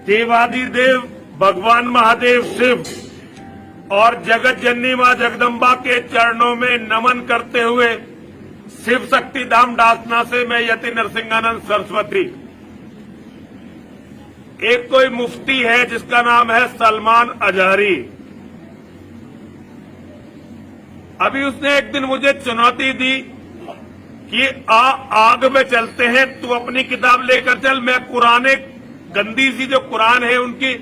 देवादिदेव भगवान महादेव शिव और जगत जननी मां जगदम्बा के चरणों में नमन करते हुए शिव शक्ति धाम डासना से मैं यति नरसिंहानंद सरस्वती। एक कोई मुफ्ती है जिसका नाम है सलमान अजहरी। अभी उसने एक दिन मुझे चुनौती दी कि आग में चलते हैं, तू अपनी किताब लेकर चल, मैं कुरान, गंदी सी जो कुरान है उनकी,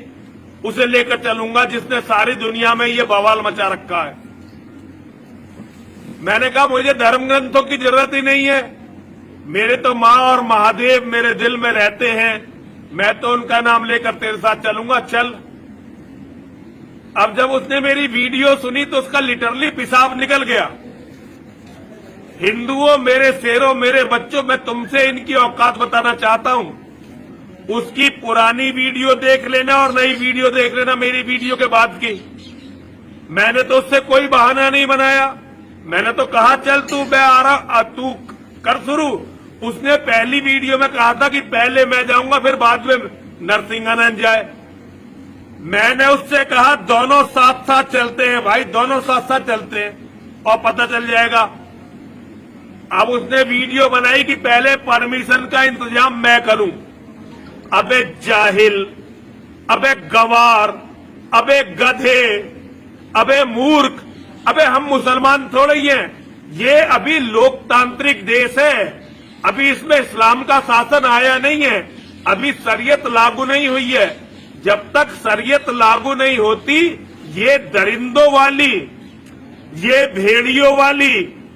उसे लेकर चलूंगा जिसने सारी दुनिया में ये बवाल मचा रखा है। मैंने कहा मुझे धर्म ग्रंथों की जरूरत ही नहीं है, मेरे तो मां और महादेव मेरे दिल में रहते हैं, मैं तो उनका नाम लेकर तेरे साथ चलूंगा, चल। अब जब उसने मेरी वीडियो सुनी तो उसका लिटरली पेशाब निकल गया। हिंदुओं, मेरे शेरों, मेरे बच्चों, मैं तुमसे इनकी औकात बताना चाहता हूं। उसकी पुरानी वीडियो देख लेना और नई वीडियो देख लेना मेरी वीडियो के बाद की। मैंने तो उससे कोई बहाना नहीं बनाया, मैंने तो कहा चल तू, मैं आ रहा, तू कर शुरू। उसने पहली वीडियो में कहा था कि पहले मैं जाऊंगा फिर बाद में नरसिंहानंद जाए। मैंने उससे कहा दोनों साथ साथ चलते हैं भाई, दोनों साथ साथ चलते हैं और पता चल जाएगा। अब उसने वीडियो बनाई कि पहले परमिशन का इंतजाम मैं करूं। अबे जाहिल, अबे गवार, अबे गधे, अबे मूर्ख, अबे हम मुसलमान थोड़े ही हैं, ये अभी लोकतांत्रिक देश है, अभी इसमें इस्लाम का शासन आया नहीं है, अभी शरीयत लागू नहीं हुई है। जब तक शरीयत लागू नहीं होती, ये दरिंदों वाली, ये भेड़ियों वाली,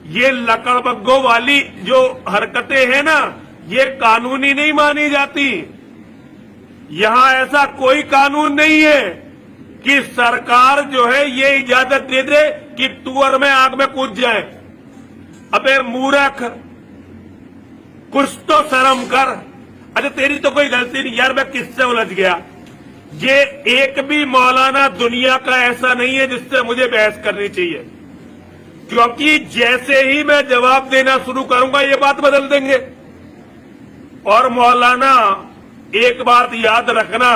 ये लकड़बग्गों वाली जो हरकतें हैं ना, ये कानूनी नहीं मानी जाती। यहां ऐसा कोई कानून नहीं है कि सरकार जो है ये इजाजत दे दे कि तुअर में आग में कूद जाए। अबे मूर्ख, कुछ तो शर्म कर। अरे तेरी तो कोई गलती नहीं यार, मैं किससे उलझ गया। ये एक भी मौलाना दुनिया का ऐसा नहीं है जिससे मुझे बहस करनी चाहिए, क्योंकि जैसे ही मैं जवाब देना शुरू करूंगा ये बात बदल देंगे। और मौलाना, एक बात याद रखना,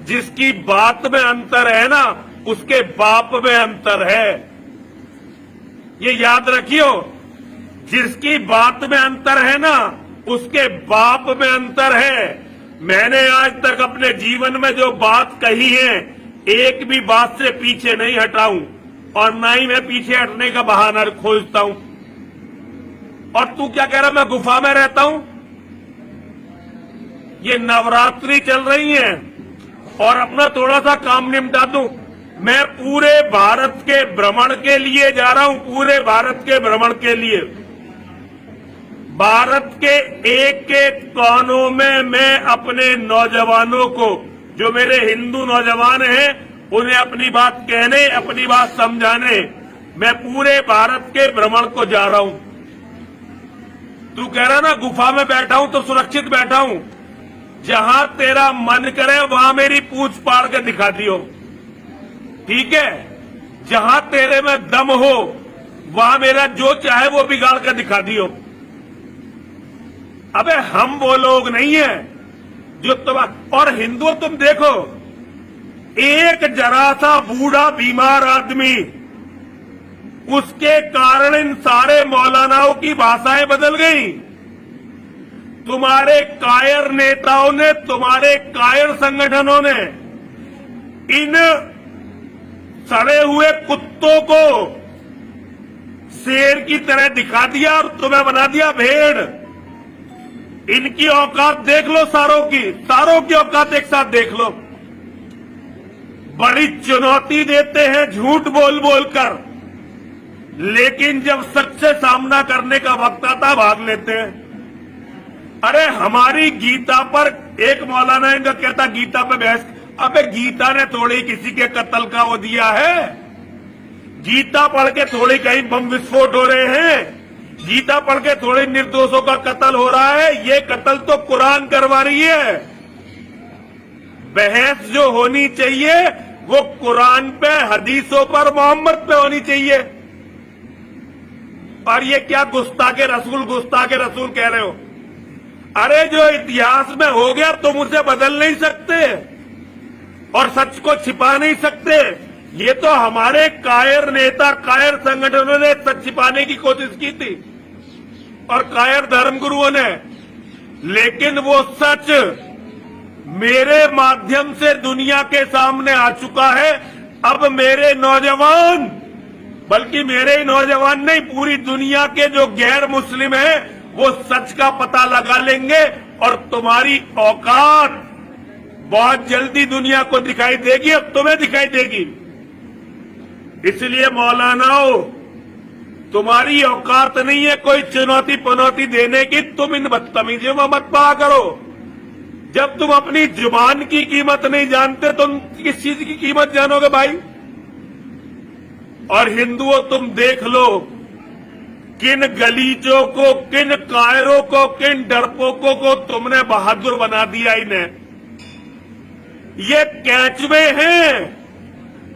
जिसकी बात में अंतर है ना, उसके बाप में अंतर है। ये याद रखियो, जिसकी बात में अंतर है ना, उसके बाप में अंतर है। मैंने आज तक अपने जीवन में जो बात कही है, एक भी बात से पीछे नहीं हटाऊं और ना ही मैं पीछे हटने का बहाना खोजता हूं। और तू क्या कह रहा, मैं गुफा में रहता हूं? ये नवरात्रि चल रही है और अपना थोड़ा सा काम निपटा दूं। मैं पूरे भारत के भ्रमण के लिए जा रहा हूं, पूरे भारत के भ्रमण के लिए। भारत के एक एक कोनों में मैं अपने नौजवानों को, जो मेरे हिंदू नौजवान हैं, उन्हें अपनी बात कहने, अपनी बात समझाने, मैं पूरे भारत के भ्रमण को जा रहा हूं। तू कह रहा ना गुफा में बैठा हूं तो सुरक्षित बैठा हूं, जहां तेरा मन करे वहां मेरी पूंछ पाड़ के दिखा दियो, ठीक है? जहां तेरे में दम हो वहां मेरा जो चाहे वो बिगाड़ के दिखा दियो। अबे हम वो लोग नहीं है जो और हिंदू, तुम देखो, एक जरा सा बूढ़ा बीमार आदमी, उसके कारण इन सारे मौलानाओं की भाषाएं बदल गई। तुम्हारे कायर नेताओं ने, तुम्हारे कायर संगठनों ने इन सड़े हुए कुत्तों को शेर की तरह दिखा दिया और तुम्हें बना दिया भेड़। इनकी औकात देख लो, सारों की औकात एक साथ देख लो। बड़ी चुनौती देते हैं झूठ बोल बोल कर, लेकिन जब सच से सामना करने का वक्त आता भाग लेते हैं। अरे हमारी गीता पर एक मौलाना इनका कहता गीता पे बहस। अबे गीता ने थोड़ी किसी के कत्ल का वो दिया है, गीता पढ़ के थोड़ी कहीं बम विस्फोट हो रहे हैं, गीता पढ़ के थोड़े निर्दोषों का कत्ल हो रहा है। ये कत्ल तो कुरान करवा रही है। बहस जो होनी चाहिए वो कुरान पे, हदीसों पर, मोहम्मद पे होनी चाहिए। और ये क्या गुस्ताखे रसूल कह रहे हो? अरे जो इतिहास में हो गया तुम उसे बदल नहीं सकते। और सच को छिपा नहीं सकते। ये तो हमारे कायर नेता, कायर संगठनों ने सच छिपाने की कोशिश की थी और कायर धर्मगुरुओं ने, लेकिन वो सच मेरे माध्यम से दुनिया के सामने आ चुका है। अब मेरे नौजवान, बल्कि मेरे ही नौजवान नहीं, पूरी दुनिया के जो गैर मुस्लिम हैं वो सच का पता लगा लेंगे और तुम्हारी औकात बहुत जल्दी दुनिया को दिखाई देगी, अब तुम्हें दिखाई देगी। इसलिए मौलानाओं, तुम्हारी औकात नहीं है कोई चुनौती पनौती देने की। तुम इन बदतमीजियों में मत पड़ा करो। जब तुम अपनी जुबान की कीमत नहीं जानते, तुम किस चीज की कीमत जानोगे भाई? और हिंदुओं, तुम देख लो किन गलीचों को, किन कायरों को, किन डरपोकों को तुमने बहादुर बना दिया। इन्हें ये कैचवे हैं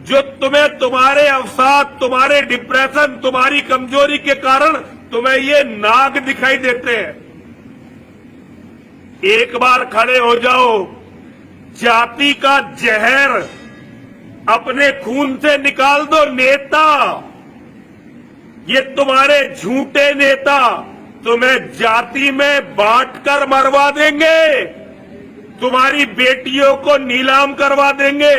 जो तुम्हें तुम्हारे अवसाद, तुम्हारे डिप्रेशन, तुम्हारी कमजोरी के कारण तुम्हें ये नाग दिखाई देते हैं। एक बार खड़े हो जाओ, जाति का जहर अपने खून से निकाल दो। नेता, ये तुम्हारे झूठे नेता तुम्हें जाति में बांटकर मरवा देंगे, तुम्हारी बेटियों को नीलाम करवा देंगे।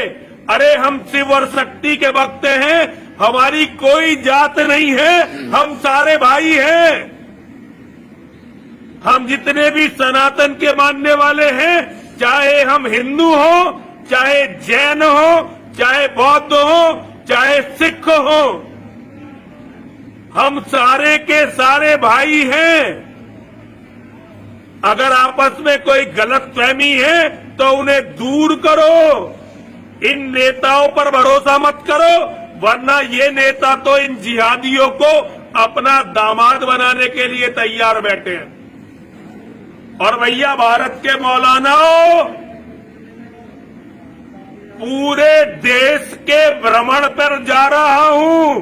अरे हम शिव और शक्ति के भक्त हैं, हमारी कोई जात नहीं है, हम सारे भाई हैं। हम जितने भी सनातन के मानने वाले हैं, चाहे हम हिंदू हो, चाहे जैन हो, चाहे बौद्ध हो, चाहे सिख हो, हम सारे के सारे भाई हैं। अगर आपस में कोई गलतफहमी है तो उन्हें दूर करो। इन नेताओं पर भरोसा मत करो, वरना ये नेता तो इन जिहादियों को अपना दामाद बनाने के लिए तैयार बैठे हैं। और भैया, भारत के मौलानाओं, पूरे देश के भ्रमण पर जा रहा हूं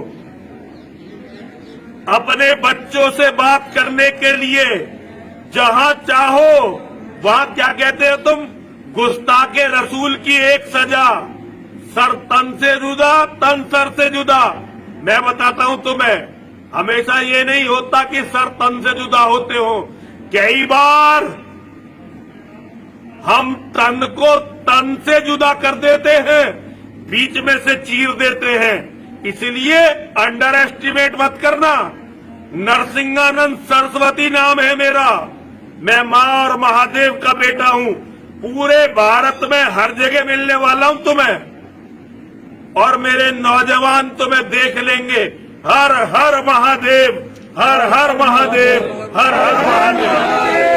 अपने बच्चों से बात करने के लिए। जहां चाहो वहां, क्या कहते हो तुम, गुस्ताखे रसूल की एक सजा, सर तन से जुदा, तन सर से जुदा। मैं बताता हूं तुम्हें, हमेशा ये नहीं होता कि सर तन से जुदा होते हो। कई बार हम तन को तन से जुदा कर देते हैं, बीच में से चीर देते हैं। इसलिए अंडर एस्टिमेट मत करना। नरसिंहानंद सरस्वती नाम है मेरा। मैं मां और महादेव का बेटा हूं। पूरे भारत में हर जगह मिलने वाला हूं तुम्हें, और मेरे नौजवान तुम्हें देख लेंगे। हर हर महादेव, हर हर महादेव, हर हर महादेव।